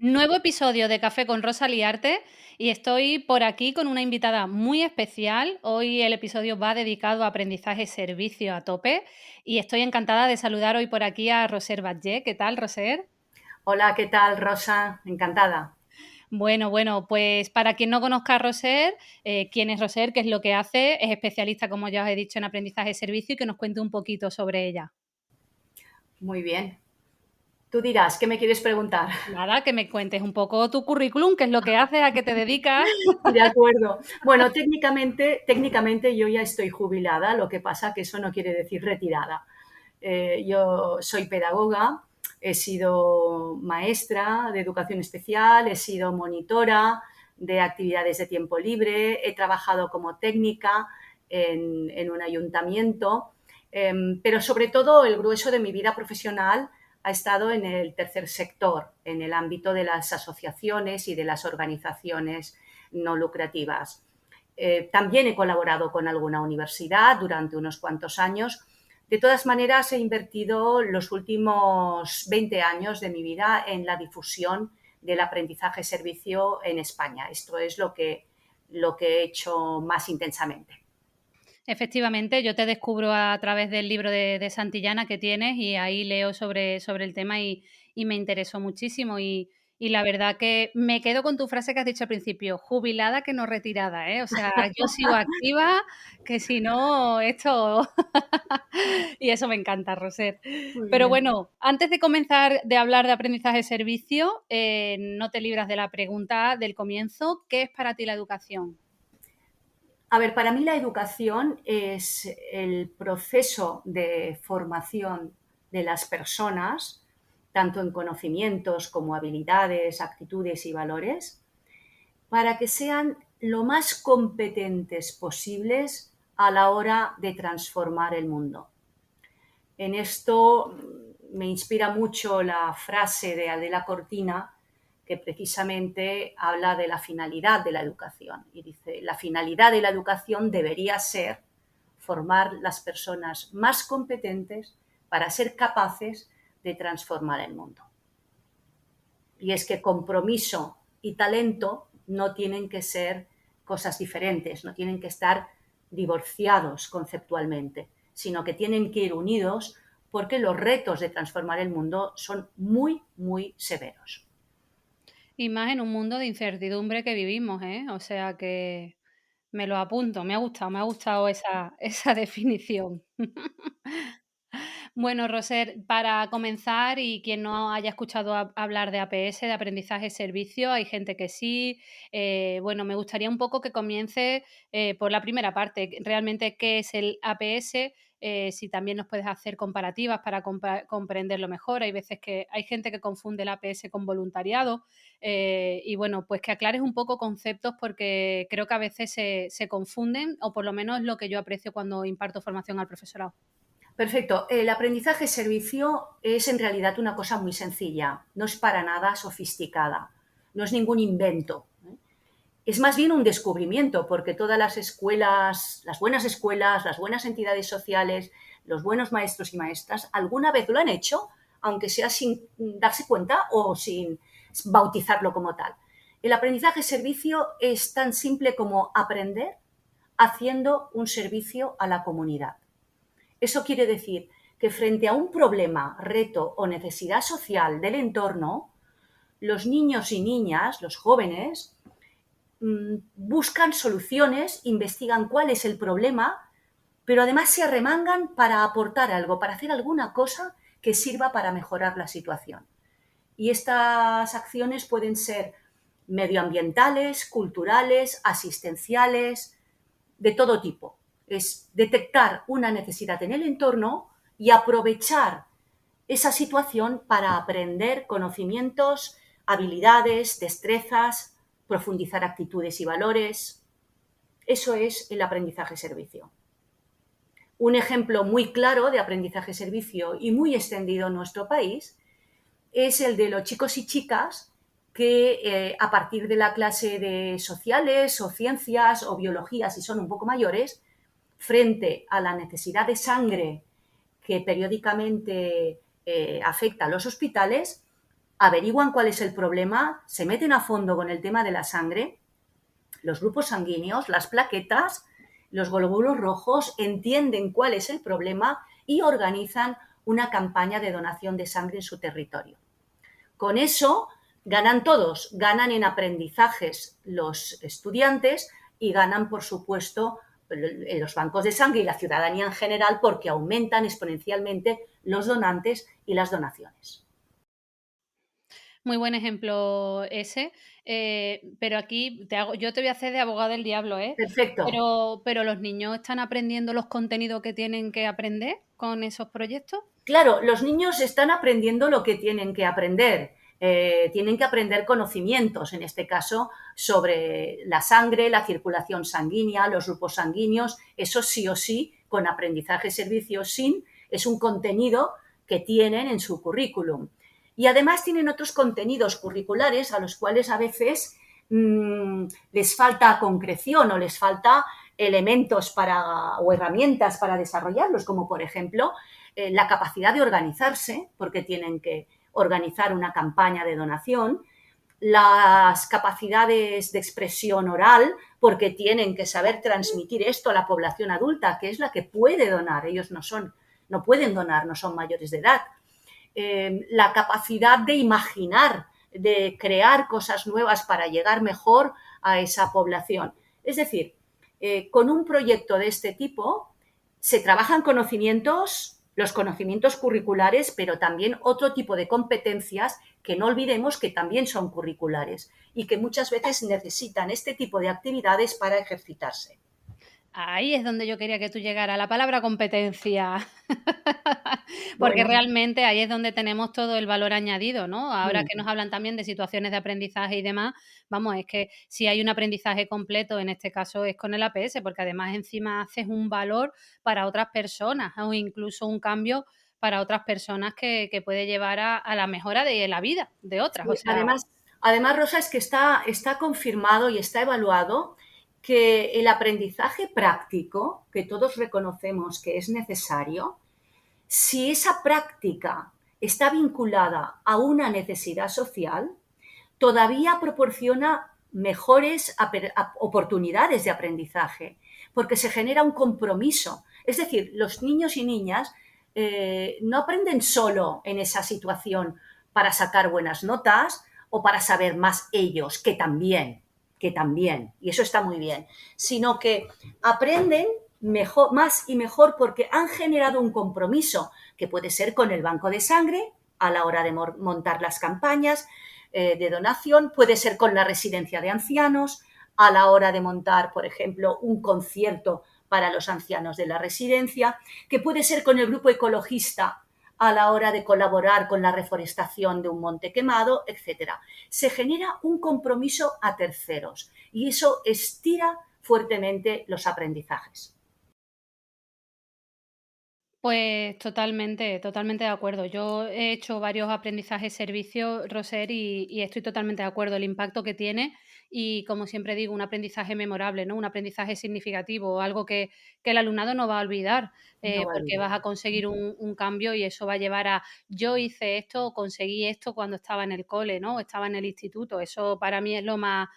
Nuevo episodio de Café con Rosa Liarte y estoy por aquí con una invitada muy especial. Hoy el episodio va dedicado a aprendizaje servicio a tope y estoy encantada de saludar hoy por aquí a Roser Batlle. ¿Qué tal, Roser? Hola, ¿qué tal, Rosa? Encantada. Bueno, pues para quien no conozca a Roser, ¿quién es Roser? ¿Qué es lo que hace? Es especialista, como ya os he dicho, en aprendizaje de servicio y que nos cuente un poquito sobre ella. Muy bien. Tú dirás, ¿qué me quieres preguntar? Nada, que me cuentes un poco tu currículum, qué es lo que haces, a qué te dedicas. De acuerdo. Bueno, técnicamente yo ya estoy jubilada, lo que pasa que eso no quiere decir retirada. Yo soy pedagoga, he sido maestra de educación especial, he sido monitora de actividades de tiempo libre, he trabajado como técnica en un ayuntamiento, pero sobre todo el grueso de mi vida profesional ha estado en el tercer sector, en el ámbito de las asociaciones y de las organizaciones no lucrativas. También he colaborado con alguna universidad durante unos cuantos años. De todas maneras, he invertido los últimos 20 años de mi vida en la difusión del aprendizaje-servicio en España. Esto es lo que he hecho más intensamente. Efectivamente, yo te descubro a través del libro de Santillana que tienes y ahí leo sobre el tema y me interesó muchísimo. Y la verdad que me quedo con tu frase que has dicho al principio, jubilada que no retirada, ¿eh? O sea, yo sigo activa, que si no, esto... y eso me encanta, Roser. Muy Pero bien. bueno, antes de comenzar de hablar de aprendizaje de servicio, no te libras de la pregunta del comienzo, ¿qué es para ti la educación? A ver, para mí la educación es el proceso de formación de las personas, tanto en conocimientos como habilidades, actitudes y valores, para que sean lo más competentes posibles a la hora de transformar el mundo. En esto me inspira mucho la frase de Adela Cortina, que precisamente habla de la finalidad de la educación. Y dice, la finalidad de la educación debería ser formar las personas más competentes para ser capaces de transformar el mundo. Y es que compromiso y talento no tienen que ser cosas diferentes, no tienen que estar divorciados conceptualmente, sino que tienen que ir unidos porque los retos de transformar el mundo son muy, muy severos. Y más en un mundo de incertidumbre que vivimos, ¿eh? O sea que me lo apunto, me ha gustado esa definición. Bueno, Roser, para comenzar, y quien no haya escuchado hablar de APS, de aprendizaje servicio, hay gente que sí. Bueno, me gustaría un poco que comience por la primera parte, realmente qué es el APS, si también nos puedes hacer comparativas para comprenderlo mejor. Hay veces que hay gente que confunde el APS con voluntariado y bueno, pues que aclares un poco conceptos porque creo que a veces se confunden o por lo menos es lo que yo aprecio cuando imparto formación al profesorado. Perfecto. El aprendizaje servicio es en realidad una cosa muy sencilla, no es para nada sofisticada, no es ningún invento. Es más bien un descubrimiento, porque todas las buenas entidades sociales, los buenos maestros y maestras, alguna vez lo han hecho, aunque sea sin darse cuenta o sin bautizarlo como tal. El aprendizaje-servicio es tan simple como aprender haciendo un servicio a la comunidad. Eso quiere decir que frente a un problema, reto o necesidad social del entorno, los niños y niñas, los jóvenes, buscan soluciones, investigan cuál es el problema, pero además se arremangan para aportar algo, para hacer alguna cosa que sirva para mejorar la situación. Y estas acciones pueden ser medioambientales, culturales, asistenciales, de todo tipo. Es detectar una necesidad en el entorno y aprovechar esa situación para aprender conocimientos, habilidades, destrezas, profundizar actitudes y valores. Eso es el aprendizaje-servicio. Un ejemplo muy claro de aprendizaje-servicio y muy extendido en nuestro país es el de los chicos y chicas que a partir de la clase de sociales o ciencias o biología, si son un poco mayores, frente a la necesidad de sangre que periódicamente afecta a los hospitales, averiguan cuál es el problema, se meten a fondo con el tema de la sangre, los grupos sanguíneos, las plaquetas, los glóbulos rojos, entienden cuál es el problema y organizan una campaña de donación de sangre en su territorio. Con eso ganan todos, ganan en aprendizajes los estudiantes y ganan, por supuesto, los bancos de sangre y la ciudadanía en general, porque aumentan exponencialmente los donantes y las donaciones. Muy buen ejemplo ese, pero aquí yo te voy a hacer de abogado del diablo, ¿eh? Perfecto. Pero, ¿los niños están aprendiendo los contenidos que tienen que aprender con esos proyectos? Claro, los niños están aprendiendo lo que tienen que aprender. Tienen que aprender conocimientos, en este caso, sobre la sangre, la circulación sanguínea, los grupos sanguíneos. Eso sí o sí, con aprendizaje servicio sin, es un contenido que tienen en su currículum. Y además tienen otros contenidos curriculares a los cuales a veces les falta concreción o les falta elementos o herramientas para desarrollarlos, como por ejemplo la capacidad de organizarse, porque tienen que organizar una campaña de donación, las capacidades de expresión oral, porque tienen que saber transmitir esto a la población adulta, que es la que puede donar. Ellos no pueden donar, no son mayores de edad. La capacidad de imaginar, de crear cosas nuevas para llegar mejor a esa población. Es decir, con un proyecto de este tipo se trabajan conocimientos, los conocimientos curriculares, pero también otro tipo de competencias que no olvidemos que también son curriculares y que muchas veces necesitan este tipo de actividades para ejercitarse. Ahí es donde yo quería que tú llegaras, la palabra competencia. Porque Bueno, realmente ahí es donde tenemos todo el valor añadido, ¿no? Ahora mm, que nos hablan también de situaciones de aprendizaje y demás, vamos, es que si hay un aprendizaje completo, en este caso es con el APS, porque además encima haces un valor para otras personas o incluso un cambio para otras personas que puede llevar a la mejora de la vida de otras. O sí, sea, además, Rosa, es que está confirmado y está evaluado que el aprendizaje práctico, que todos reconocemos que es necesario, si esa práctica está vinculada a una necesidad social, todavía proporciona mejores oportunidades de aprendizaje, porque se genera un compromiso. Es decir, los niños y niñas no aprenden solo en esa situación para sacar buenas notas o para saber más ellos, que también, y eso está muy bien, sino que aprenden mejor, más y mejor porque han generado un compromiso que puede ser con el banco de sangre a la hora de montar las campañas de donación, puede ser con la residencia de ancianos a la hora de montar, por ejemplo, un concierto para los ancianos de la residencia, que puede ser con el grupo ecologista a la hora de colaborar con la reforestación de un monte quemado, etcétera. Se genera un compromiso a terceros y eso estira fuertemente los aprendizajes. pues totalmente, totalmente de acuerdo. Yo he hecho varios aprendizajes servicios, Roser, y estoy totalmente de acuerdo. El impacto que tiene y, como siempre digo, un aprendizaje memorable, ¿no? Un aprendizaje significativo, algo que el alumnado no va a olvidar, No va a porque vas olvidar. a conseguir un cambio y eso va a llevar a yo hice esto o conseguí esto cuando estaba en el cole, ¿no? O estaba en el instituto. Eso para mí es lo más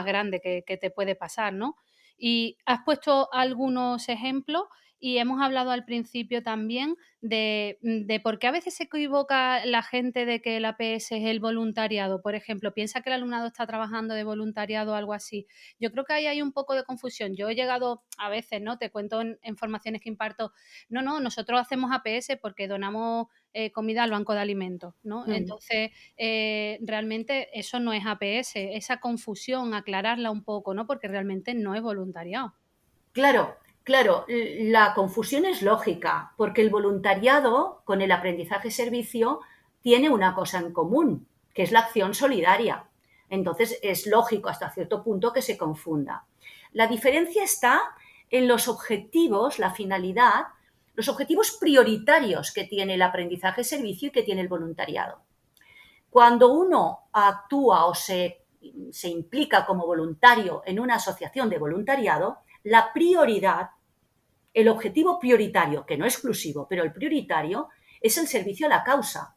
grande que te puede pasar, ¿no? Y has puesto algunos ejemplos y hemos hablado al principio también de por qué a veces se equivoca la gente de que el APS es el voluntariado. Por ejemplo, piensa que el alumnado está trabajando de voluntariado o algo así. Yo creo que ahí hay un poco de confusión. Yo he llegado a veces, ¿no? Te cuento en formaciones que imparto, no, nosotros hacemos APS porque donamos comida al banco de alimentos, ¿no? Mm. Entonces, realmente eso no es APS, esa confusión, aclararla un poco, ¿no? Porque realmente no es voluntariado. Claro, claro, la confusión es lógica, porque el voluntariado con el aprendizaje-servicio tiene una cosa en común, que es la acción solidaria. Entonces es lógico hasta cierto punto que se confunda. La diferencia está en los objetivos, la finalidad, los objetivos prioritarios que tiene el aprendizaje-servicio y que tiene el voluntariado. Cuando uno actúa o se implica como voluntario en una asociación de voluntariado, la prioridad, el objetivo prioritario, que no exclusivo, pero el prioritario, es el servicio a la causa.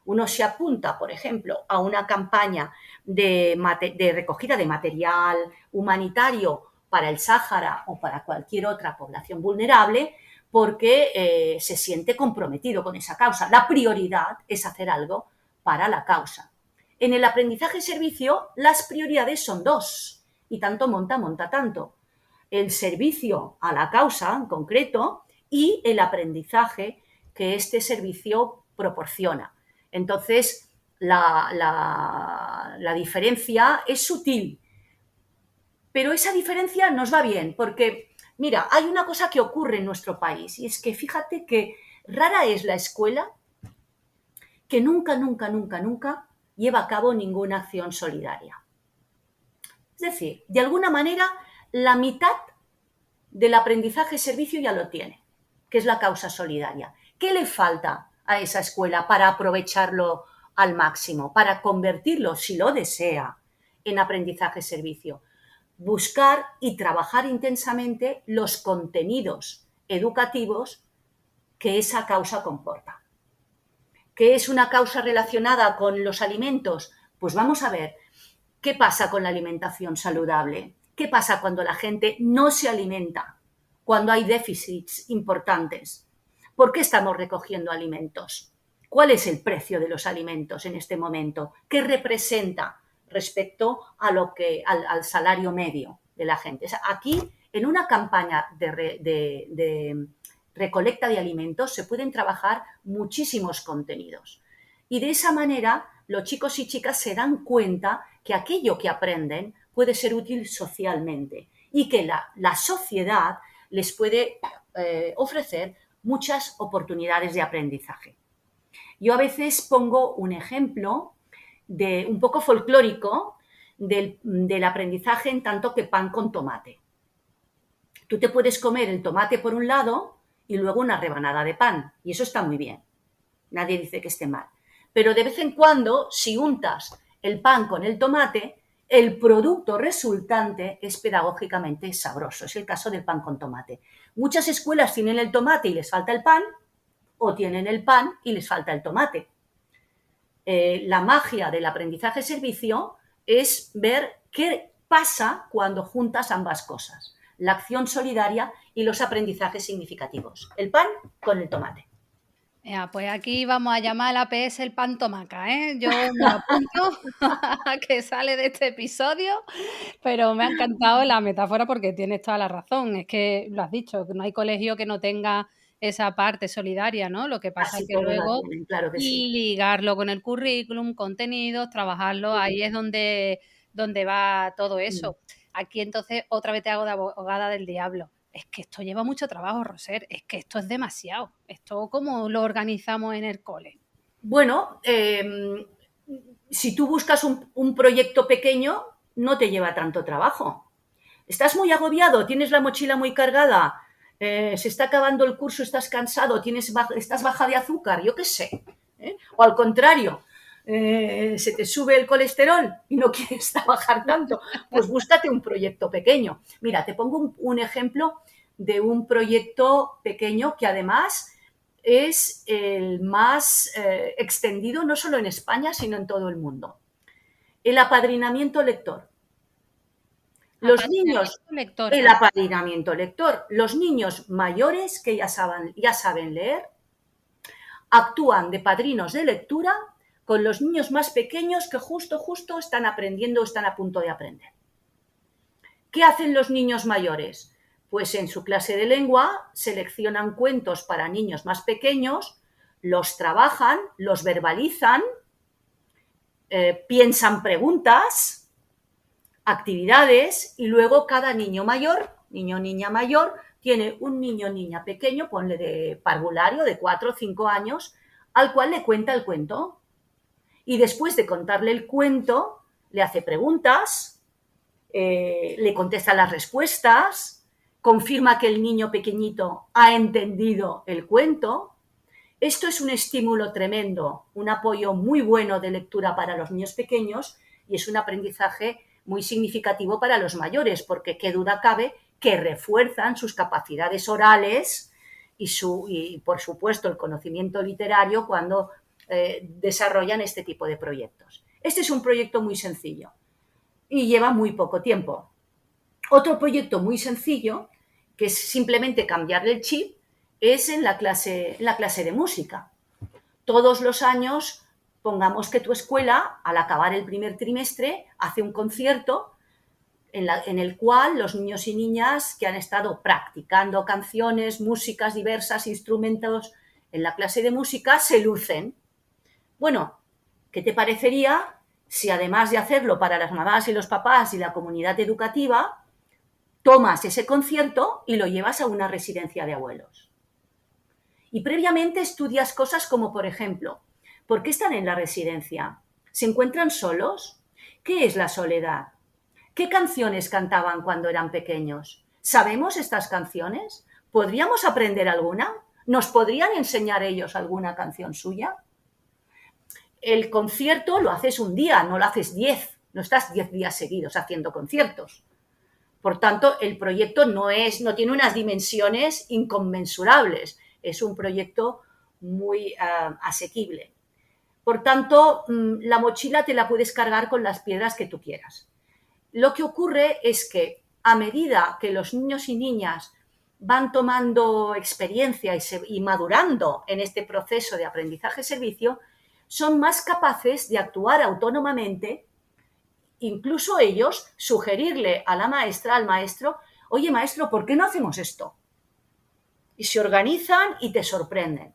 Uno se apunta, por ejemplo, a una campaña de recogida de material humanitario para el Sáhara o para cualquier otra población vulnerable porque se siente comprometido con esa causa. La prioridad es hacer algo para la causa. En el aprendizaje-servicio las prioridades son dos y tanto monta tanto. El servicio a la causa en concreto y el aprendizaje que este servicio proporciona. Entonces, la diferencia es sutil, pero esa diferencia nos va bien porque, mira, hay una cosa que ocurre en nuestro país y es que fíjate que rara es la escuela que nunca lleva a cabo ninguna acción solidaria. Es decir, de alguna manera, la mitad del aprendizaje-servicio ya lo tiene, que es la causa solidaria. ¿Qué le falta a esa escuela para aprovecharlo al máximo, para convertirlo, si lo desea, en aprendizaje-servicio? Buscar y trabajar intensamente los contenidos educativos que esa causa comporta. ¿Qué es una causa relacionada con los alimentos? Pues vamos a ver, ¿qué pasa con la alimentación saludable? ¿Qué pasa cuando la gente no se alimenta? Cuando hay déficits importantes. ¿Por qué estamos recogiendo alimentos? ¿Cuál es el precio de los alimentos en este momento? ¿Qué representa respecto a al salario medio de la gente? O sea, aquí, en una campaña de recolecta de alimentos, se pueden trabajar muchísimos contenidos. Y de esa manera, los chicos y chicas se dan cuenta que aquello que aprenden puede ser útil socialmente y que la sociedad les puede ofrecer muchas oportunidades de aprendizaje. Yo a veces pongo un ejemplo un poco folclórico del aprendizaje en tanto que pan con tomate. Tú te puedes comer el tomate por un lado y luego una rebanada de pan, y eso está muy bien. Nadie dice que esté mal. Pero de vez en cuando, si untas el pan con el tomate, el producto resultante es pedagógicamente sabroso. Es el caso del pan con tomate. Muchas escuelas tienen el tomate y les falta el pan, o tienen el pan y les falta el tomate. La magia del aprendizaje-servicio es ver qué pasa cuando juntas ambas cosas, la acción solidaria y los aprendizajes significativos. El pan con el tomate. Pues aquí vamos a llamar a la APS el pan tomaca, ¿eh? Yo me lo apunto que sale de este episodio, pero me ha encantado la metáfora porque tienes toda la razón. Es que lo has dicho, que no hay colegio que no tenga esa parte solidaria, ¿no? Lo que pasa es Casi que todos la luego tienen, claro que sí. ligarlo con el currículum, contenidos, trabajarlo, ahí es donde va todo eso. Aquí entonces otra vez te hago de abogada del diablo. Es que esto lleva mucho trabajo, Roser, es que esto es demasiado. ¿Esto cómo lo organizamos en el cole? Bueno, si tú buscas un proyecto pequeño, no te lleva tanto trabajo. Estás muy agobiado, tienes la mochila muy cargada, se está acabando el curso, estás cansado, estás baja de azúcar, yo qué sé. O al contrario, se te sube el colesterol y no quieres trabajar tanto, pues búscate un proyecto pequeño. Mira, te pongo un ejemplo de un proyecto pequeño que además es el más extendido no solo en España, sino en todo el mundo. El apadrinamiento lector. Los niños, Lector. el apadrinamiento lector. Los niños mayores que ya saben leer actúan de padrinos de lectura con los niños más pequeños que justo están aprendiendo o están a punto de aprender. ¿Qué hacen los niños mayores? Pues en su clase de lengua seleccionan cuentos para niños más pequeños, los trabajan, los verbalizan, piensan preguntas, actividades y luego cada niño mayor, niño o niña mayor, tiene un niño o niña pequeño, ponle de parvulario, de 4 o 5 años, al cual le cuenta el cuento. Y después de contarle el cuento, le hace preguntas, le contesta las respuestas, confirma que el niño pequeñito ha entendido el cuento. Esto es un estímulo tremendo, un apoyo muy bueno de lectura para los niños pequeños y es un aprendizaje muy significativo para los mayores, porque qué duda cabe que refuerzan sus capacidades orales y por supuesto, el conocimiento literario cuando desarrollan este tipo de proyectos. Este es un proyecto muy sencillo y lleva muy poco tiempo. Otro proyecto muy sencillo, que es simplemente cambiarle el chip, es en la clase de música. Todos los años, pongamos que tu escuela, al acabar el primer trimestre, hace un concierto en el cual los niños y niñas que han estado practicando canciones, músicas diversas, instrumentos en la clase de música, se lucen. Bueno, ¿qué te parecería si además de hacerlo para las mamás y los papás y la comunidad educativa, tomas ese concierto y lo llevas a una residencia de abuelos? Y previamente estudias cosas como, por ejemplo, ¿por qué están en la residencia? ¿Se encuentran solos? ¿Qué es la soledad? ¿Qué canciones cantaban cuando eran pequeños? ¿Sabemos estas canciones? ¿Podríamos aprender alguna? ¿Nos podrían enseñar ellos alguna canción suya? El concierto lo haces un día, no lo haces 10. No estás 10 días seguidos haciendo conciertos. Por tanto, el proyecto no tiene unas dimensiones inconmensurables. Es un proyecto muy asequible. Por tanto, la mochila te la puedes cargar con las piedras que tú quieras. Lo que ocurre es que a medida que los niños y niñas van tomando experiencia y madurando en este proceso de aprendizaje-servicio, son más capaces de actuar autónomamente, incluso ellos sugerirle a la maestra, al maestro, oye maestro, ¿por qué no hacemos esto? Y se organizan y te sorprenden.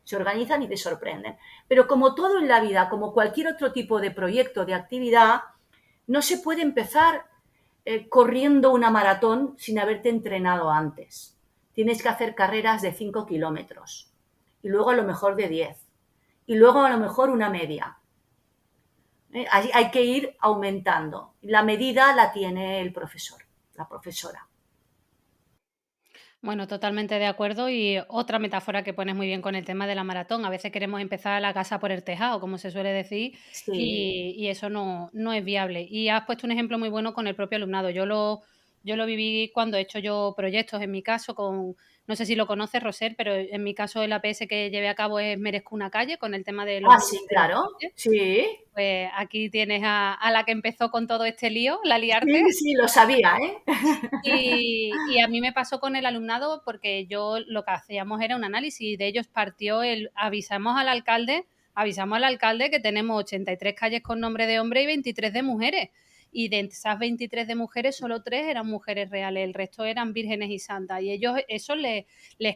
Se organizan y te sorprenden. Pero como todo en la vida, como cualquier otro tipo de proyecto, de actividad, no se puede empezar corriendo una maratón sin haberte entrenado antes. Tienes que hacer carreras de 5 kilómetros y luego a lo mejor de 10 y luego a lo mejor una media. Hay que ir aumentando. La medida la tiene el profesor, la profesora. Bueno, totalmente de acuerdo. Y otra metáfora que pones muy bien con el tema de la maratón. A veces queremos empezar la casa por el tejado, como se suele decir, Sí, y eso no es viable. Y has puesto un ejemplo muy bueno con el propio alumnado. Yo lo viví cuando he hecho yo proyectos, en mi caso, no sé si lo conoces, Roser, pero en mi caso el APS que llevé a cabo es Merezco una calle, con el tema de los sí, niños del claro, deporte. sí, Pues aquí tienes a la que empezó con todo este lío, la liarte. sí, sí, lo sabía, ¿eh? Y a mí me pasó con el alumnado porque yo lo que hacíamos era un análisis y de ellos partió avisamos al alcalde que tenemos 83 calles con nombre de hombre y 23 de mujeres. Y de esas 23 de mujeres, solo 3 eran mujeres reales, el resto eran vírgenes y santas. Y ellos eso les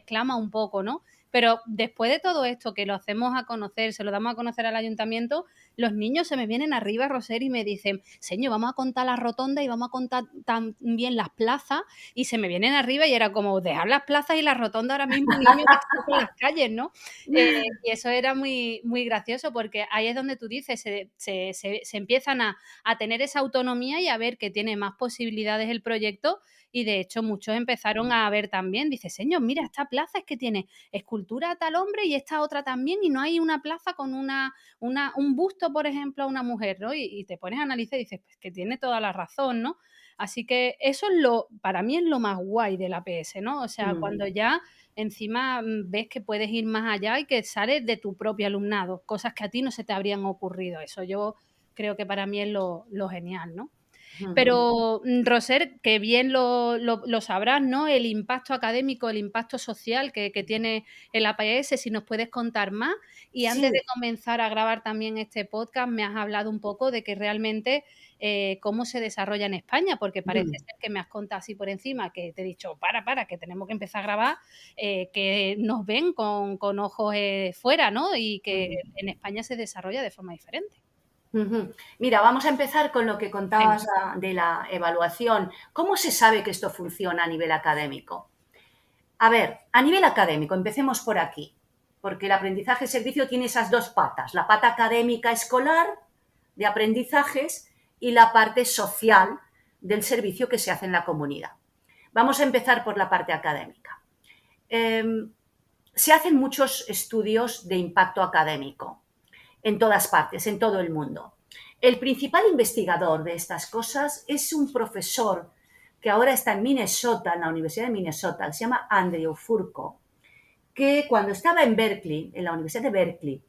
clama un poco, ¿no? Pero después de todo esto, que lo hacemos a conocer, se lo damos a conocer al ayuntamiento, los niños se me vienen arriba, Roser, y me dicen, señor, vamos a contar las rotondas y vamos a contar también las plazas, y se me vienen arriba y era como, dejar las plazas y las rotondas ahora mismo, niños, que están por las calles, ¿no? Y eso era muy, muy gracioso porque ahí es donde tú dices, se empiezan a tener esa autonomía y a ver que tiene más posibilidades el proyecto y de hecho muchos empezaron a ver también, dice, señor, mira, esta plaza es que tiene escultura a tal hombre y esta otra también y no hay una plaza con un busto, por ejemplo, a una mujer, ¿no? Y te pones a analizar y dices, pues que tiene toda la razón, ¿no? Así que eso para mí es lo más guay del APS, ¿no? O sea, cuando ya encima ves que puedes ir más allá y que sales de tu propio alumnado, cosas que a ti no se te habrían ocurrido. Eso yo creo que para mí es lo genial, ¿no? Pero, Roser, que bien lo sabrás, ¿no? El impacto académico, el impacto social que tiene el APS, si nos puedes contar más. Y antes de Sí. comenzar a grabar también este podcast, me has hablado un poco de que realmente cómo se desarrolla en España, porque parece ser que me has contado así por encima, que te he dicho, para, que tenemos que empezar a grabar, que nos ven con ojos fuera, ¿no? Y que en España se desarrolla de forma diferente. Mira, vamos a empezar con lo que Venga. contabas de la evaluación. ¿Cómo se sabe que esto funciona a nivel académico? A ver, a nivel académico, empecemos por aquí, porque el aprendizaje-servicio tiene esas dos patas, la pata académica escolar de aprendizajes y la parte social del servicio que se hace en la comunidad. Vamos a empezar por la parte académica. Se hacen muchos estudios de impacto académico en todas partes, en todo el mundo. El principal investigador de estas cosas es un profesor que ahora está en Minnesota, en la Universidad de Minnesota, que se llama Andrew Furco, que cuando estaba en Berkeley, en la Universidad de Berkeley,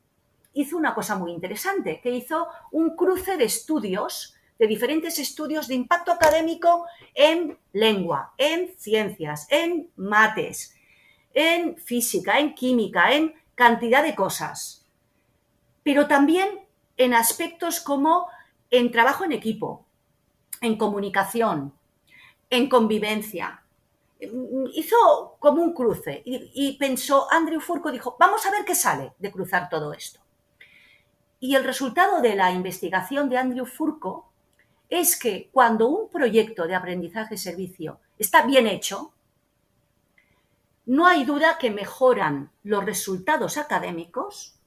hizo una cosa muy interesante, que hizo un cruce de estudios, de diferentes estudios de impacto académico en lengua, en ciencias, en mates, en física, en química, en cantidad de cosas, pero también en aspectos como en trabajo en equipo, en comunicación, en convivencia. Hizo como un cruce y pensó, Andrew Furco dijo, vamos a ver qué sale de cruzar todo esto. Y el resultado de la investigación de Andrew Furco es que cuando un proyecto de aprendizaje-servicio está bien hecho, no hay duda que mejoran los resultados académicos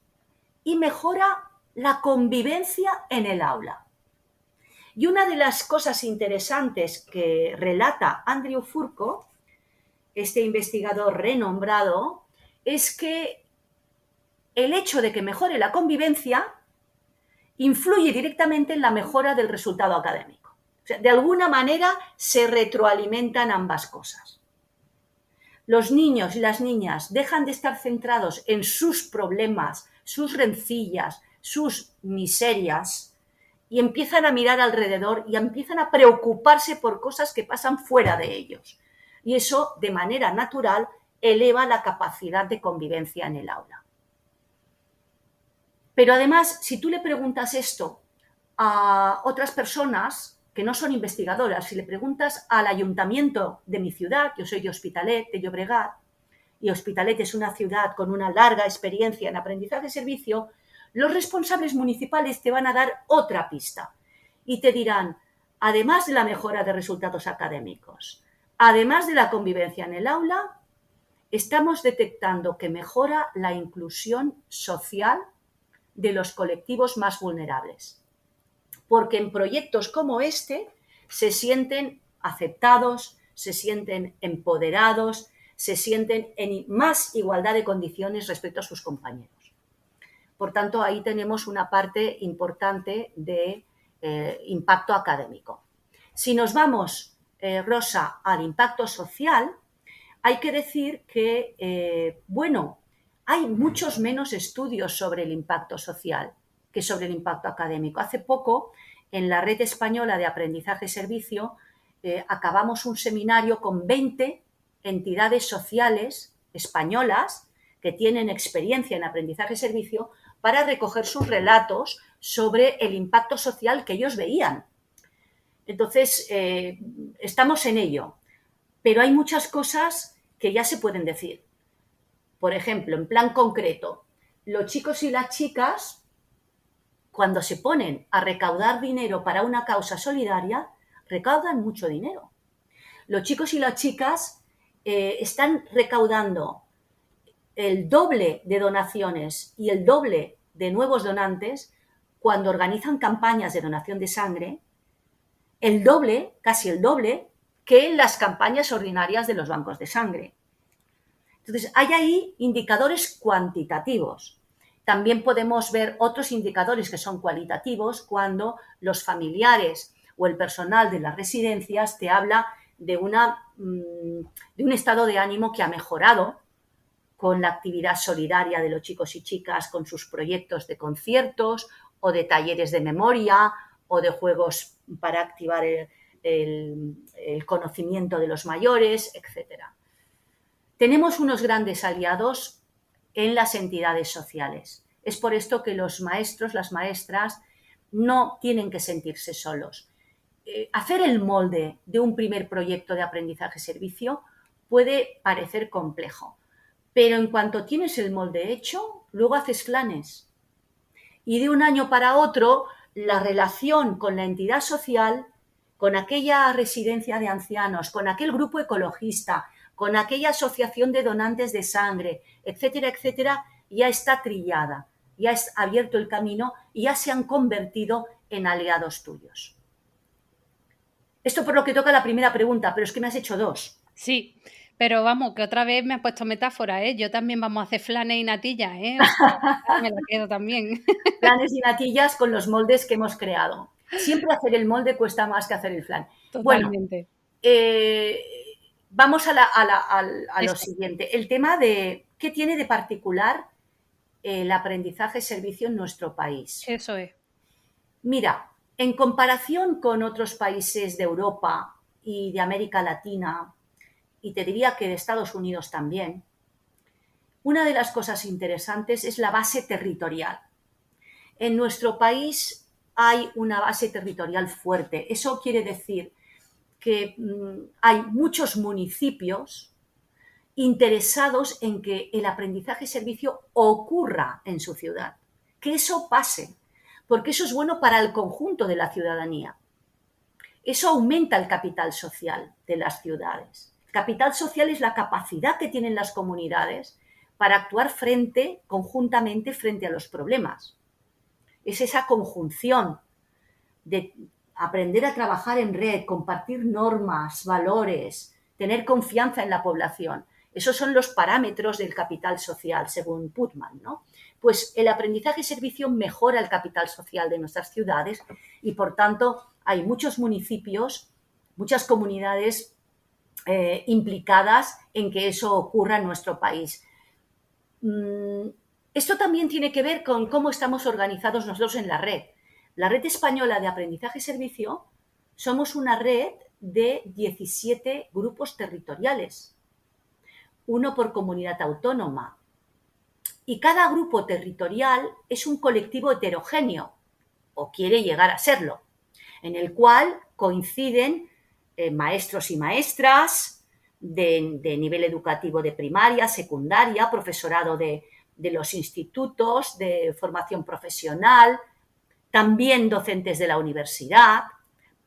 y mejora la convivencia en el aula. Y una de las cosas interesantes que relata Andrew Furco, este investigador renombrado, es que el hecho de que mejore la convivencia influye directamente en la mejora del resultado académico. O sea, de alguna manera se retroalimentan ambas cosas. Los niños y las niñas dejan de estar centrados en sus problemas, sus rencillas, sus miserias, y empiezan a mirar alrededor y empiezan a preocuparse por cosas que pasan fuera de ellos. Y eso, de manera natural, eleva la capacidad de convivencia en el aula. Pero además, si tú le preguntas esto a otras personas que no son investigadoras, si le preguntas al ayuntamiento de mi ciudad, yo soy de Hospitalet, de Llobregat, y Hospitalet es una ciudad con una larga experiencia en aprendizaje-servicio, los responsables municipales te van a dar otra pista y te dirán, además de la mejora de resultados académicos, además de la convivencia en el aula, estamos detectando que mejora la inclusión social de los colectivos más vulnerables. Porque en proyectos como este se sienten aceptados, se sienten empoderados, se sienten en más igualdad de condiciones respecto a sus compañeros. Por tanto, ahí tenemos una parte importante de impacto académico. Si nos vamos, Rosa, al impacto social, hay que decir que, hay muchos menos estudios sobre el impacto social que sobre el impacto académico. Hace poco, en la Red Española de Aprendizaje-Servicio, acabamos un seminario con 20 entidades sociales españolas que tienen experiencia en aprendizaje-servicio para recoger sus relatos sobre el impacto social que ellos veían. Entonces, estamos en ello, pero hay muchas cosas que ya se pueden decir. Por ejemplo, en plan concreto, los chicos y las chicas, cuando se ponen a recaudar dinero para una causa solidaria, recaudan mucho dinero. Los chicos y las chicas están recaudando el doble de donaciones y el doble de nuevos donantes cuando organizan campañas de donación de sangre, el doble, casi el doble, que en las campañas ordinarias de los bancos de sangre. Entonces, hay ahí indicadores cuantitativos. También podemos ver otros indicadores que son cualitativos cuando los familiares o el personal de las residencias te habla de un estado de ánimo que ha mejorado con la actividad solidaria de los chicos y chicas, con sus proyectos de conciertos o de talleres de memoria o de juegos para activar el conocimiento de los mayores, etc. Tenemos unos grandes aliados en las entidades sociales. Es por esto que los maestros, las maestras, no tienen que sentirse solos. Hacer el molde de un primer proyecto de aprendizaje-servicio puede parecer complejo, pero en cuanto tienes el molde hecho, luego haces planes. Y de un año para otro, la relación con la entidad social, con aquella residencia de ancianos, con aquel grupo ecologista, con aquella asociación de donantes de sangre, etcétera, etcétera, ya está trillada, ya has abierto el camino y ya se han convertido en aliados tuyos. Esto por lo que toca la primera pregunta, pero es que me has hecho dos. Sí, pero vamos, que otra vez me has puesto metáfora, ¿eh? Yo también vamos a hacer flanes y natillas, ¿eh? O sea, me la quedo también. Planes y natillas con los moldes que hemos creado. Siempre hacer el molde cuesta más que hacer el flan. Bueno, Totalmente. vamos a lo Eso. siguiente. El tema de qué tiene de particular el aprendizaje-servicio en nuestro país? Eso es. Mira, en comparación con otros países de Europa y de América Latina, y te diría que de Estados Unidos también, una de las cosas interesantes es la base territorial. En nuestro país hay una base territorial fuerte. Eso quiere decir que hay muchos municipios interesados en que el aprendizaje-servicio ocurra en su ciudad, que eso pase, porque eso es bueno para el conjunto de la ciudadanía. Eso aumenta el capital social de las ciudades. El capital social es la capacidad que tienen las comunidades para actuar conjuntamente frente a los problemas. Es esa conjunción de aprender a trabajar en red, compartir normas, valores, tener confianza en la población. Esos son los parámetros del capital social, según Putman, ¿no? Pues el aprendizaje-servicio mejora el capital social de nuestras ciudades y, por tanto, hay muchos municipios, muchas comunidades implicadas en que eso ocurra en nuestro país. Esto también tiene que ver con cómo estamos organizados nosotros en la red. La red española de aprendizaje-servicio somos una red de 17 grupos territoriales, uno por comunidad autónoma. Y cada grupo territorial es un colectivo heterogéneo, o quiere llegar a serlo, en el cual coinciden maestros y maestras de nivel educativo de primaria, secundaria, profesorado de los institutos de formación profesional, también docentes de la universidad,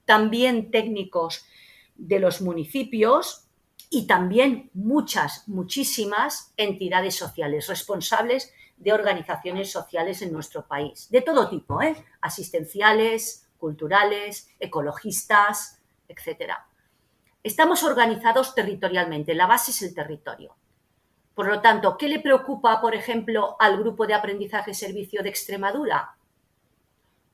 también técnicos de los municipios y también muchísimas entidades sociales responsables de organizaciones sociales en nuestro país, de todo tipo, asistenciales, culturales, ecologistas, etc. Estamos organizados territorialmente, la base es el territorio. Por lo tanto, ¿qué le preocupa, por ejemplo, al grupo de aprendizaje-servicio de Extremadura?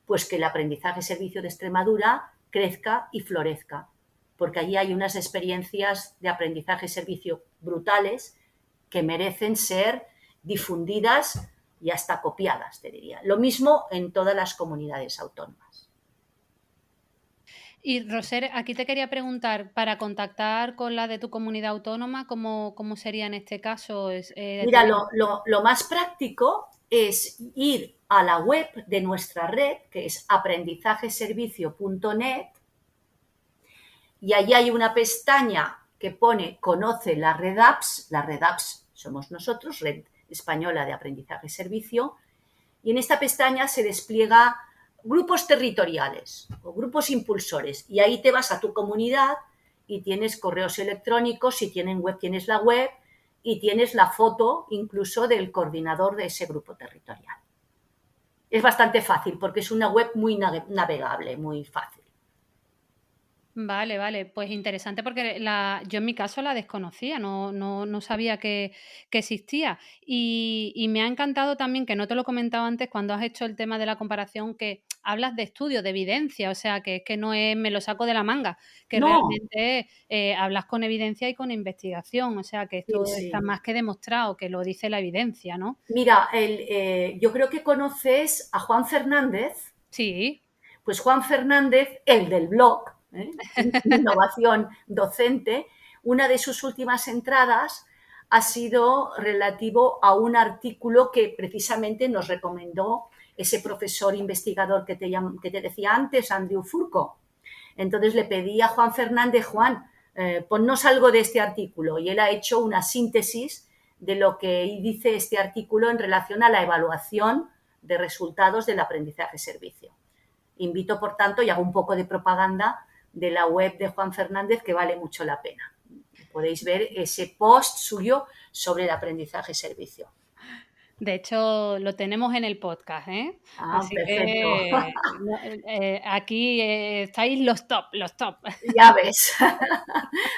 Pues que el aprendizaje-servicio de Extremadura crezca y florezca, porque allí hay unas experiencias de aprendizaje-servicio brutales que merecen ser difundidas y hasta copiadas, te diría. Lo mismo en todas las comunidades autónomas. Y Roser, aquí te quería preguntar, para contactar con la de tu comunidad autónoma, ¿cómo sería en este caso? Mira, lo más práctico es ir a la web de nuestra red, que es aprendizajeservicio.net, y allí hay una pestaña que pone Conoce la red apps. La red apps somos nosotros, Red Española de Aprendizaje Servicio, y en esta pestaña se despliega grupos territoriales o grupos impulsores, y ahí te vas a tu comunidad y tienes correos electrónicos, si tienen web tienes la web y tienes la foto incluso del coordinador de ese grupo territorial. Es bastante fácil porque es una web muy navegable, muy fácil. Vale, pues interesante porque yo en mi caso la desconocía, no sabía que existía. Y me ha encantado también, que no te lo he comentado antes, cuando has hecho el tema de la comparación, que hablas de estudios, de evidencia, o sea, que es que no es me lo saco de la manga, que No, realmente hablas con evidencia y con investigación, o sea, que sí, esto está sí. más que demostrado, que lo dice la evidencia, ¿no? Mira, yo creo que conoces a Juan Fernández. Sí, Pues Juan Fernández, el del blog, Innovación Docente, una de sus últimas entradas ha sido relativo a un artículo que precisamente nos recomendó ese profesor investigador que te decía antes, Andrew Furco. Entonces le pedí a Juan Fernández, Juan, ponnos algo de este artículo, y él ha hecho una síntesis de lo que dice este artículo en relación a la evaluación de resultados del aprendizaje-servicio. Invito, por tanto, y hago un poco de propaganda de la web de Juan Fernández, que vale mucho la pena. Podéis ver ese post suyo sobre el aprendizaje-servicio. de hecho lo tenemos en el podcast, ¿eh? Ah, Así perfecto. que aquí estáis los top, los top. Ya ves.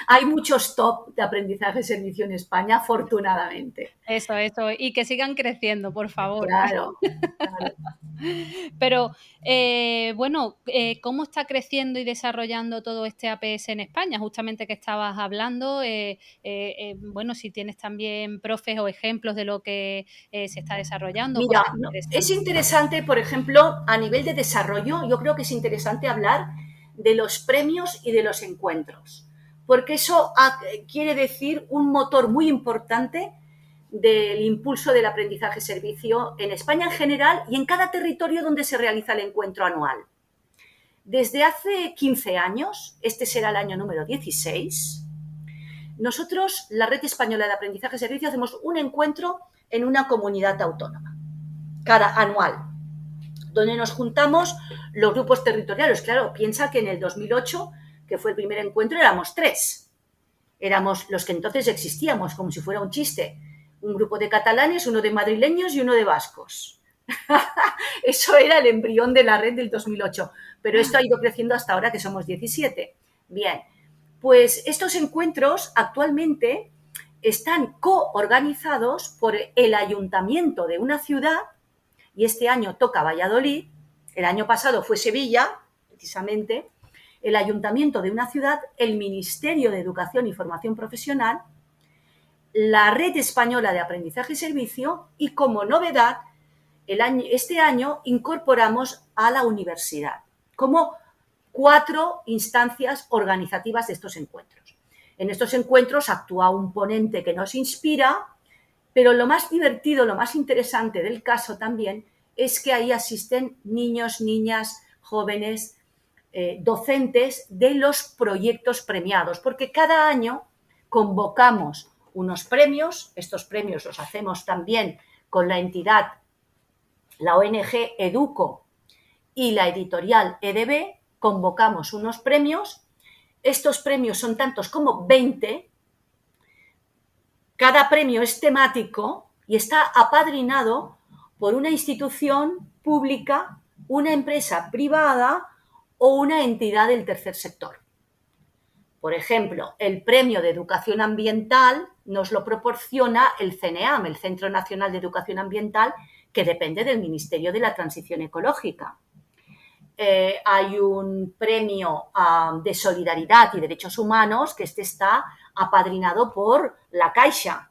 Hay muchos top de aprendizaje-servicio en España, afortunadamente. Eso, y que sigan creciendo, por favor. Claro, claro. Pero, bueno, ¿cómo está creciendo y desarrollando todo este APS en España? Justamente que estabas hablando, bueno, si tienes también profes o ejemplos de lo que se está desarrollando, Mira, cosas no, es interesantes. interesante, por ejemplo, a nivel de desarrollo, yo creo que es interesante hablar de los premios y de los encuentros, porque eso quiere decir un motor muy importante del impulso del aprendizaje-servicio en España en general y en cada territorio donde se realiza el encuentro anual. Desde hace 15 años, este será el año número 16, nosotros, la Red Española de Aprendizaje-Servicio, hacemos un encuentro en una comunidad autónoma, cada anual, donde nos juntamos los grupos territoriales. Claro, piensa que en el 2008, que fue el primer encuentro, éramos 3. Éramos los que entonces existíamos, como si fuera un chiste. Un grupo de catalanes, uno de madrileños y uno de vascos. Eso era el embrión de la red del 2008. Pero esto ha ido creciendo hasta ahora, que somos 17. Bien, pues estos encuentros actualmente están coorganizados por el ayuntamiento de una ciudad, y este año toca Valladolid, el año pasado fue Sevilla, precisamente, el ayuntamiento de una ciudad, el Ministerio de Educación y Formación Profesional, la Red Española de Aprendizaje y Servicio y, como novedad, este año incorporamos a la universidad como 4 instancias organizativas de estos encuentros. En estos encuentros actúa un ponente que nos inspira, pero lo más divertido, lo más interesante del caso también es que ahí asisten niños, niñas, jóvenes, docentes de los proyectos premiados, porque cada año convocamos unos premios, estos premios los hacemos también con la entidad, la ONG Educo y la editorial EDB, convocamos unos premios, estos premios son tantos como 20, cada premio es temático y está apadrinado por una institución pública, una empresa privada o una entidad del tercer sector. Por ejemplo, el premio de educación ambiental nos lo proporciona el CNEAM, el Centro Nacional de Educación Ambiental, que depende del Ministerio de la Transición Ecológica. Hay un premio de solidaridad y derechos humanos que está apadrinado por la Caixa.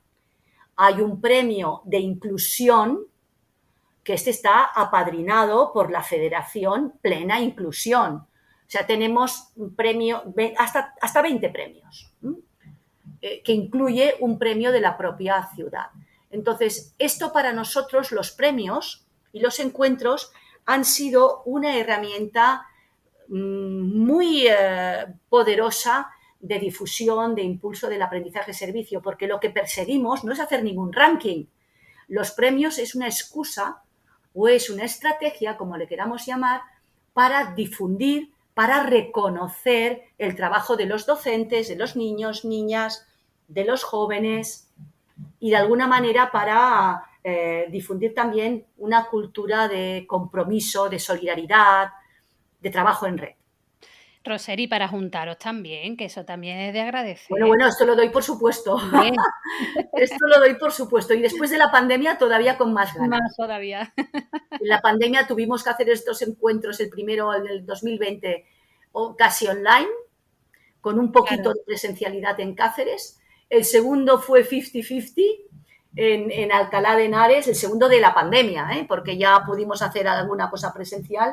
Hay un premio de inclusión que está apadrinado por la Federación Plena Inclusión. O sea, tenemos un premio, hasta 20 premios, que incluye un premio de la propia ciudad. Entonces, esto para nosotros, los premios y los encuentros, han sido una herramienta muy poderosa de difusión, de impulso del aprendizaje-servicio, porque lo que perseguimos no es hacer ningún ranking. Los premios es una excusa o es una estrategia, como le queramos llamar, para difundir, para reconocer el trabajo de los docentes, de los niños, niñas, de los jóvenes y de alguna manera para difundir también una cultura de compromiso, de solidaridad, de trabajo en red. Roseri, para juntaros también, que eso también es de agradecer. Bueno, esto lo doy por supuesto. Hombre, Esto lo doy por supuesto. Y después de la pandemia todavía con más ganas. más todavía. En la pandemia tuvimos que hacer estos encuentros, el primero en el 2020 casi online, con un poquito Claro. de presencialidad en Cáceres. El segundo fue 50-50 en Alcalá de Henares, el segundo de la pandemia, porque ya pudimos hacer alguna cosa presencial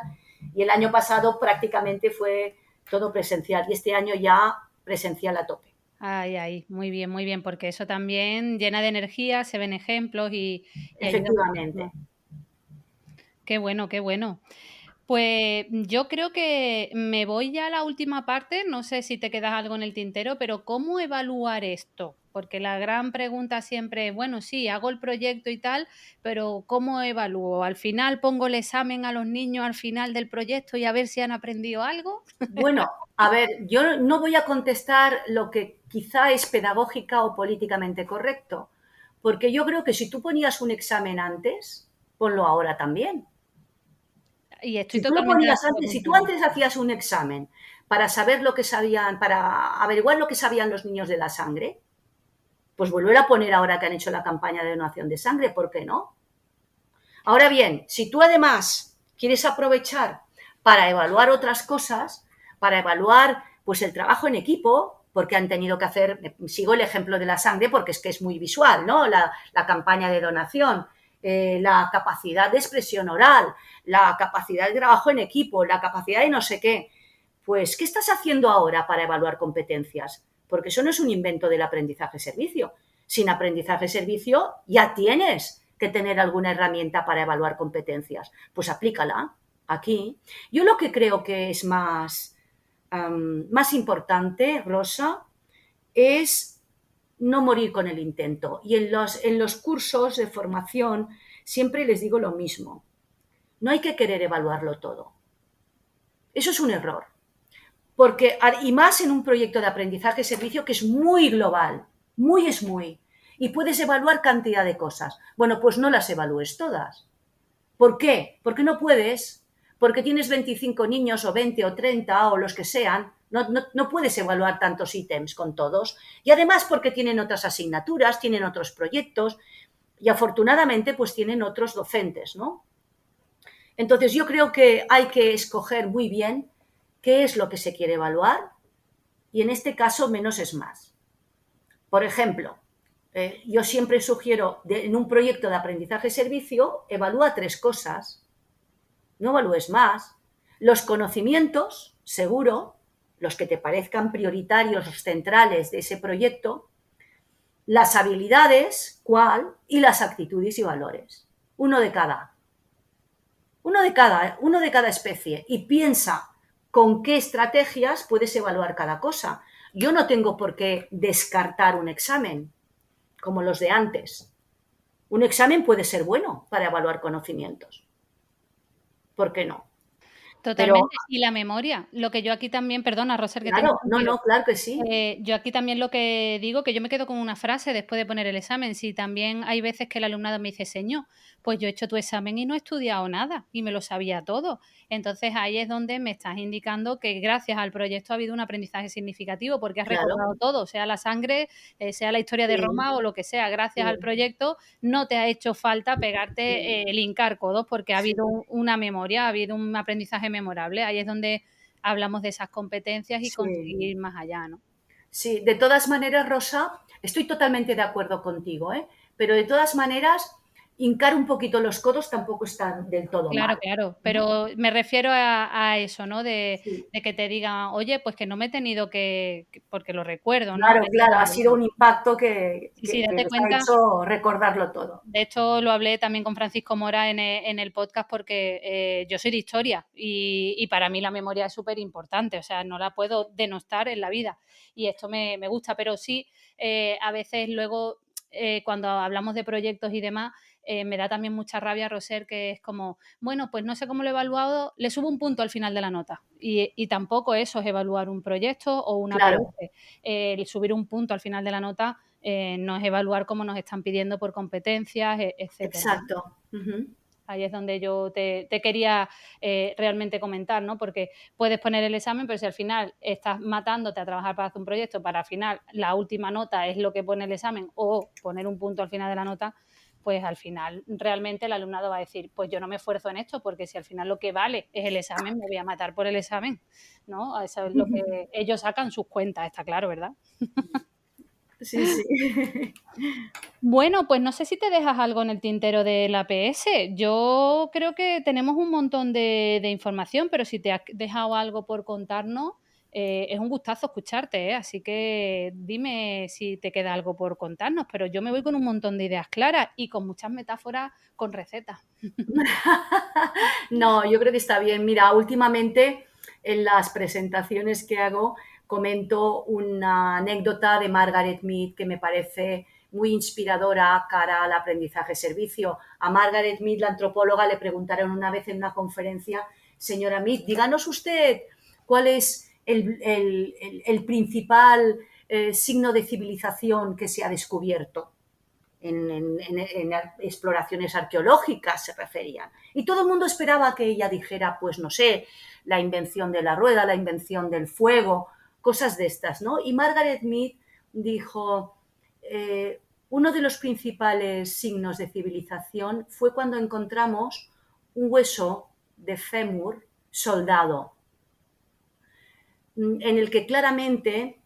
y el año pasado prácticamente fue todo presencial y este año ya presencial a tope. Ay, muy bien, porque eso también llena de energía, se ven ejemplos y ayuda Efectivamente. muchísimo. Qué bueno, qué bueno. Pues yo creo que me voy ya a la última parte, no sé si te quedas algo en el tintero, pero ¿cómo evaluar esto? Porque la gran pregunta siempre es, bueno, sí, hago el proyecto y tal, pero ¿cómo evalúo? ¿Al final pongo el examen a los niños al final del proyecto y a ver si han aprendido algo? Bueno, a ver, yo no voy a contestar lo que quizá es pedagógica o políticamente correcto, porque yo creo que si tú ponías un examen antes, ponlo ahora también. Y estoy Si tú lo totalmente de ponías acuerdo antes, si tú contigo. antes hacías un examen para saber lo que sabían, para averiguar lo que sabían los niños de la sangre, pues volver a poner ahora que han hecho la campaña de donación de sangre, ¿por qué no? Ahora bien, si tú además quieres aprovechar para evaluar otras cosas, para evaluar pues el trabajo en equipo, porque han tenido que hacer, sigo el ejemplo de la sangre porque es que es muy visual, ¿no? La campaña de donación, la capacidad de expresión oral, la capacidad de trabajo en equipo, la capacidad de no sé qué. Pues, ¿qué estás haciendo ahora para evaluar competencias? Porque eso no es un invento del aprendizaje-servicio. Sin aprendizaje-servicio ya tienes que tener alguna herramienta para evaluar competencias. Pues aplícala aquí. Yo lo que creo que es más importante, Rosa, es no morir con el intento. Y en los cursos de formación siempre les digo lo mismo. No hay que querer evaluarlo todo. Eso es un error. Porque, y más en un proyecto de aprendizaje-servicio que es muy global, muy es muy, y puedes evaluar cantidad de cosas. Bueno, pues no las evalúes todas. ¿Por qué? Porque no puedes, porque tienes 25 niños o 20 o 30 o los que sean, no puedes evaluar tantos ítems con todos. Y además porque tienen otras asignaturas, tienen otros proyectos y afortunadamente pues tienen otros docentes, ¿no? Entonces yo creo que hay que escoger muy bien qué es lo que se quiere evaluar y en este caso menos es más. Por ejemplo, yo siempre sugiero en un proyecto de aprendizaje-servicio, evalúa 3 cosas, no evalúes más. Los conocimientos, seguro, los que te parezcan prioritarios, los centrales de ese proyecto, las habilidades, cuál, y las actitudes y valores. Uno de cada. Uno de cada especie. Y piensa con qué estrategias puedes evaluar cada cosa. Yo no tengo por qué descartar un examen, como los de antes. Un examen puede ser bueno para evaluar conocimientos. ¿Por qué no? Pero, Totalmente. Y la memoria, lo que yo aquí también, perdona, Roser, que te he claro, no, interrumpido. no, claro que sí. Yo aquí también lo que digo, que yo me quedo con una frase después de poner el examen. Si también hay veces que el alumnado me dice: "Señor, pues yo he hecho tu examen y no he estudiado nada, y me lo sabía todo". Entonces, ahí es donde me estás indicando que gracias al proyecto ha habido un aprendizaje significativo, porque has Claro, recordado todo, sea la sangre, sea la historia de sí, Roma o lo que sea. Gracias al sí, proyecto no te ha hecho falta pegarte, sí, el hincar codos, porque ha sí, habido una memoria, ha habido un aprendizaje memorable. Ahí es donde hablamos de esas competencias y sí. conseguir ir más allá, ¿no? Sí, de todas maneras, Rosa, estoy totalmente de acuerdo contigo, ¿eh? Pero de todas maneras, hincar un poquito los codos tampoco está del todo Claro, mal. claro, ¿No? pero me refiero a eso, ¿no? De Sí, de que te digan: "Oye, pues que no me he tenido que", porque lo recuerdo, ¿no? claro, claro, ha sido un impacto que, Sí, sí, que, que date os ha cuenta. hecho recordarlo todo. De hecho, lo hablé también con Francisco Mora en el podcast porque, yo soy de historia y para mí la memoria es súper importante, o sea, no la puedo denostar en la vida y esto me gusta, pero sí, a veces luego, cuando hablamos de proyectos y demás, me da también mucha rabia, Roser, que es como: "Bueno, pues no sé cómo lo he evaluado, le subo un punto al final de la nota", y tampoco eso es evaluar un proyecto o una Claro, APS. El subir un punto al final de la nota no es evaluar como nos están pidiendo por competencias, etcétera, ¿no? exacto. Ujú. Ahí es donde yo te quería realmente comentar, ¿no? Porque puedes poner el examen, pero si al final estás matándote a trabajar para hacer un proyecto, para al final la última nota es lo que pone el examen o poner un punto al final de la nota, pues al final realmente el alumnado va a decir, pues yo no me esfuerzo en esto, porque si al final lo que vale es el examen, me voy a matar por el examen, ¿no? Eso es lo que ellos sacan sus cuentas, está claro, ¿verdad? Sí, sí. Bueno, pues no sé si te dejas algo en el tintero del APS. Yo creo que tenemos un montón de información, pero si te has dejado algo por contarnos, es un gustazo escucharte, ¿eh? Así que dime si te queda algo por contarnos, pero yo me voy con un montón de ideas claras y con muchas metáforas con recetas. No, yo creo que está bien. Mira, últimamente en las presentaciones que hago comento una anécdota de Margaret Mead que me parece muy inspiradora cara al aprendizaje-servicio. A Margaret Mead, la antropóloga, le preguntaron una vez en una conferencia: señora Mead, díganos usted cuál es el principal signo de civilización que se ha descubierto en exploraciones arqueológicas se referían. Y todo el mundo esperaba que ella dijera, pues no sé, la invención de la rueda, la invención del fuego, cosas de estas, ¿no? Y Margaret Mead dijo, uno de los principales signos de civilización fue cuando encontramos un hueso de fémur soldado, en el que claramente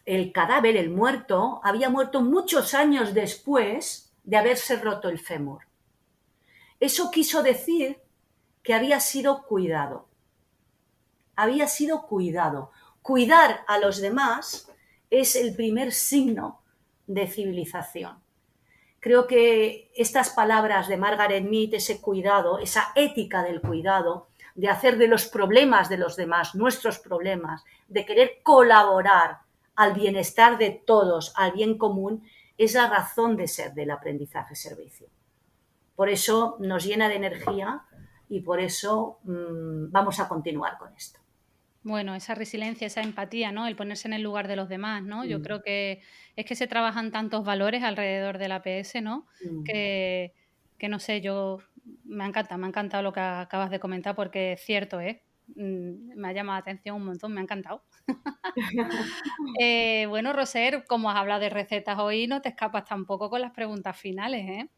el cadáver, el muerto, había muerto muchos años después de haberse roto el fémur. Eso quiso decir que había sido cuidado. Había sido cuidado. Cuidar a los demás es el primer signo de civilización. Creo que estas palabras de Margaret Mead, ese cuidado, esa ética del cuidado, de hacer de los problemas de los demás nuestros problemas, de querer colaborar al bienestar de todos, al bien común, es la razón de ser del aprendizaje-servicio. Por eso nos llena de energía y por eso vamos a continuar con esto. Bueno, esa resiliencia, esa empatía, ¿no? El ponerse en el lugar de los demás, ¿no? Yo creo que es que se trabajan tantos valores alrededor del APS, ¿no? Que, que no sé, me ha encantado lo que acabas de comentar porque es cierto, ¿eh? Me ha llamado la atención un montón, me ha encantado. Bueno, Roser, como has hablado de recetas hoy, no te escapas tampoco con las preguntas finales,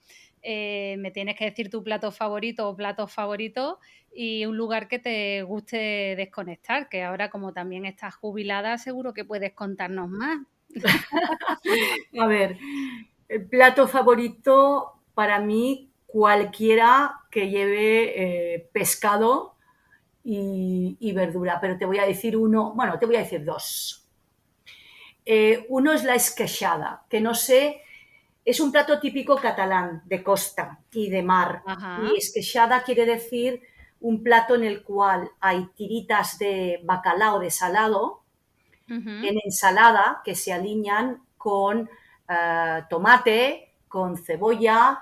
¿eh? Me tienes que decir tu plato favorito o platos favoritos y un lugar que te guste desconectar, que ahora como también estás jubilada, seguro que puedes contarnos más. A ver, el plato favorito para mí, cualquiera que lleve pescado y verdura, pero te voy a decir uno, bueno, te voy a decir dos. Uno es la esqueixada, que no sé, es un plato típico catalán, de costa y de mar. Ajá. Y esqueixada quiere decir un plato en el cual hay tiritas de bacalao de salado Ujú. en ensalada que se alinean con tomate, con cebolla,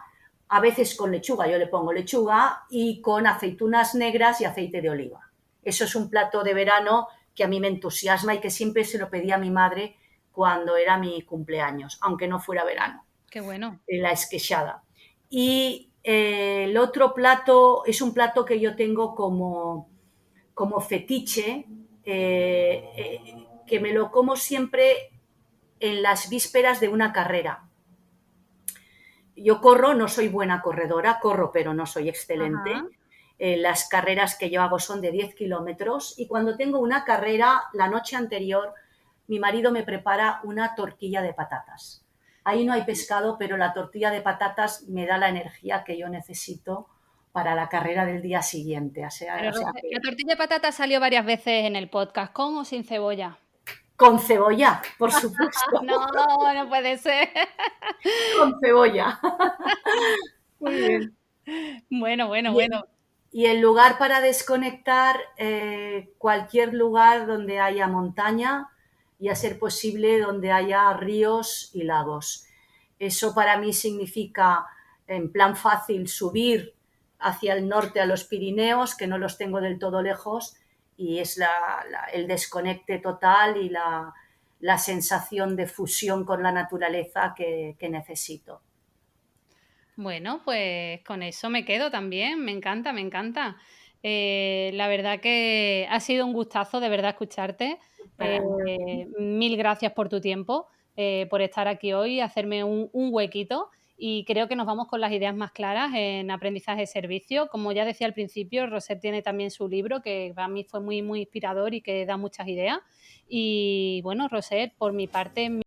a veces con lechuga, yo le pongo lechuga, y con aceitunas negras y aceite de oliva. Eso es un plato de verano que a mí me entusiasma y que siempre se lo pedí a mi madre cuando era mi cumpleaños, aunque no fuera verano, Qué bueno. la esqueixada. Y el otro plato es un plato que yo tengo como fetiche, que me lo como siempre en las vísperas de una carrera. Yo corro, no soy buena corredora, corro pero no soy Ajá. excelente. Las carreras que yo hago son de 10 kilómetros y cuando tengo una carrera, la noche anterior, mi marido me prepara una tortilla de patatas. Ahí no hay pescado, pero la tortilla de patatas me da la energía que yo necesito para la carrera del día siguiente. Pero O sea La que tortilla de patata salió varias veces en el podcast, ¿con o sin cebolla? con cebolla, por supuesto, No, no puede ser. con cebolla. Muy bien. Bueno, bueno, Y, bueno. y el lugar para desconectar, cualquier lugar donde haya montaña y a ser posible donde haya ríos y lagos. Eso para mí significa, en plan fácil, subir hacia el norte a los Pirineos, que no los tengo del todo lejos, y es el desconecte total y la sensación de fusión con la naturaleza que necesito. Bueno, pues con eso me quedo también, me encanta, me encanta. La verdad que ha sido un gustazo de verdad escucharte. Para mí también. Mil gracias por tu tiempo, por estar aquí hoy, hacerme un huequito y creo que nos vamos con las ideas más claras en aprendizaje-servicio. Como ya decía al principio, Roser tiene también su libro que para mí fue muy, muy inspirador y que da muchas ideas. Y bueno, Roser, por mi parte,